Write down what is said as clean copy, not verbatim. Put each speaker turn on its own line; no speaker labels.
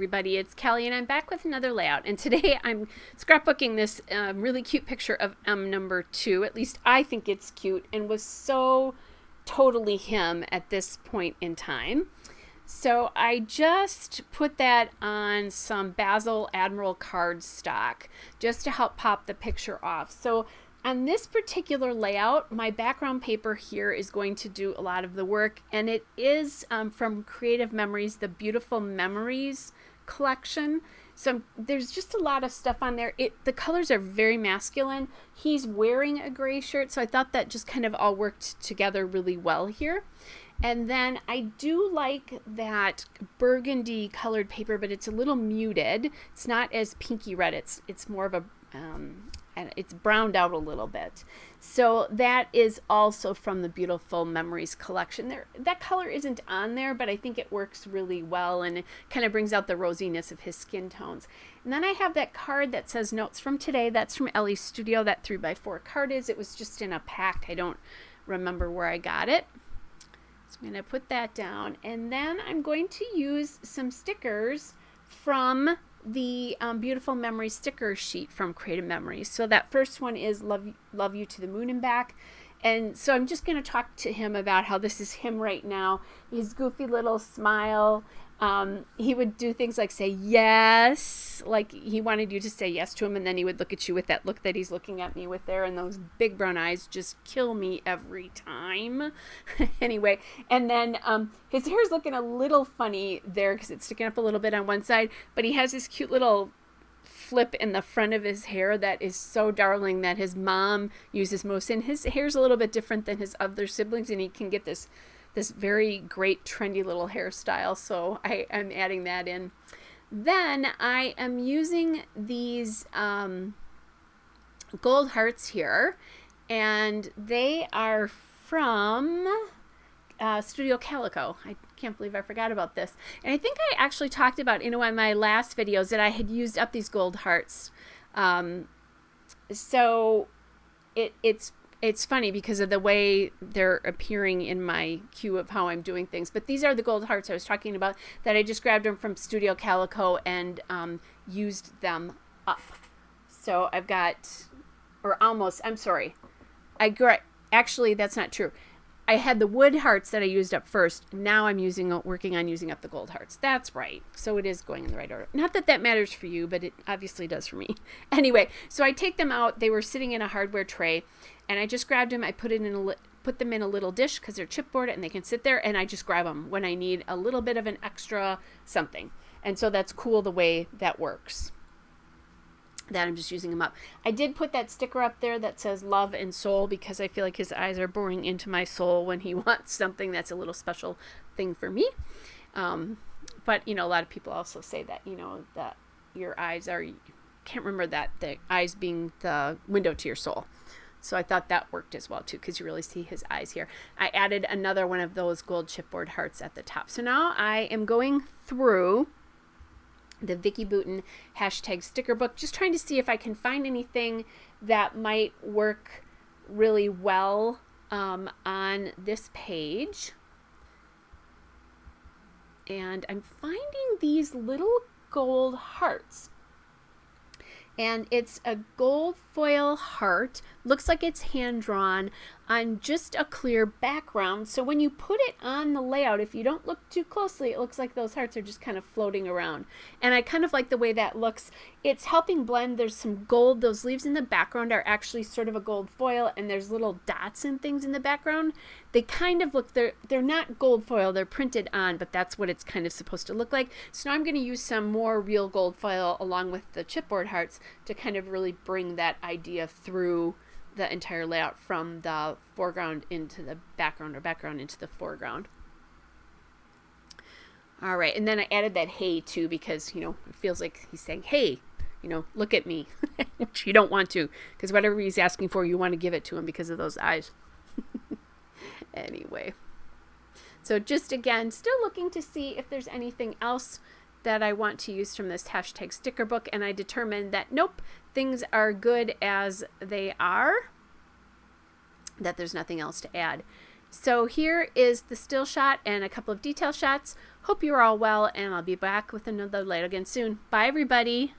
everybody, it's Kelly and I'm back with another layout, and today I'm scrapbooking this really cute picture of number 2. At least I think it's cute and was so totally him at this point in time. So I just put that on some Basil Admiral cardstock just to help pop the picture off. So on this particular layout, my background paper here is going to do a lot of the work, and it is from Creative Memories, the Beautiful Memories collection. So there's just a lot of stuff on there. The colors are very masculine. He's wearing a gray shirt, so I thought that just kind of all worked together really well here. And then I do like that burgundy colored paper, but it's a little muted. It's not as pinky red. It's more of a and it's browned out a little bit. So that is also from the Beautiful Memories collection. That color isn't on there, but I think it works really well and it kind of brings out the rosiness of his skin tones. And then I have that card that says Notes from Today. That's from Ellie's Studio. That 3x4 card is. It was just in a pack. I don't remember where I got it. So I'm going to put that down. And then I'm going to use some stickers from the Beautiful Memories sticker sheet from Creative Memories. So that first one is Love You to the Moon and Back. And so I'm just going to talk to him about how this is him right now. His goofy little smile. He would do things like say yes, like he wanted you to say yes to him, and then he would look at you with that look that he's looking at me with there, and those big brown eyes just kill me every time. Anyway, and then his hair's looking a little funny there because it's sticking up a little bit on one side, but he has this cute little flip in the front of his hair that is so darling that his mom uses most, and his hair's a little bit different than his other siblings, and he can get this very great trendy little hairstyle, so I am adding that in. Then I am using these gold hearts here, and they are from Studio Calico. I can't believe I forgot about this. And I think I actually talked about in one of my last videos that I had used up these gold hearts. So it's funny because of the way they're appearing in my queue of how I'm doing things. But these are the gold hearts I was talking about that I just grabbed them from Studio Calico and used them up. So I've got, or almost, I'm sorry. Actually, that's not true. I had the wood hearts that I used up first. Now I'm working on using up the gold hearts. That's right. So it is going in the right order. Not that that matters for you, but it obviously does for me. Anyway, so I take them out. They were sitting in a hardware tray, and I just grabbed them. I put them in a little dish because they're chipboard and they can sit there, and I just grab them when I need a little bit of an extra something. And so that's cool the way that works. That I'm just using them up. I did put that sticker up there that says Love and Soul because I feel like his eyes are boring into my soul when he wants something that's a little special thing for me. But, you know, a lot of people also say that, you know, that your eyes are, can't remember that, the eyes being the window to your soul. So I thought that worked as well too because you really see his eyes here. I added another one of those gold chipboard hearts at the top. So now I am going through the Vicky Boutin hashtag sticker book, just trying to see if I can find anything that might work really well on this page. And I'm finding these little gold hearts. And it's a gold foil heart. Looks like it's hand-drawn on just a clear background. So when you put it on the layout, if you don't look too closely, it looks like those hearts are just kind of floating around. And I kind of like the way that looks. It's helping blend. There's some gold. Those leaves in the background are actually sort of a gold foil, and there's little dots and things in the background. They kind of look, they're not gold foil, they're printed on, but that's what it's kind of supposed to look like. So now I'm going to use some more real gold foil along with the chipboard hearts to kind of really bring that idea through the entire layout from the foreground into the background or background into the foreground. All right, and then I added that hey too because, you know, it feels like he's saying, hey, you know, look at me, which you don't want to because whatever he's asking for, you want to give it to him because of those eyes. Anyway, so just again, still looking to see if there's anything else that I want to use from this hashtag sticker book, and I determined that nope, things are good as they are, that there's nothing else to add. So here is the still shot and a couple of detail shots. Hope you're all well, and I'll be back with another layout again soon. Bye, everybody.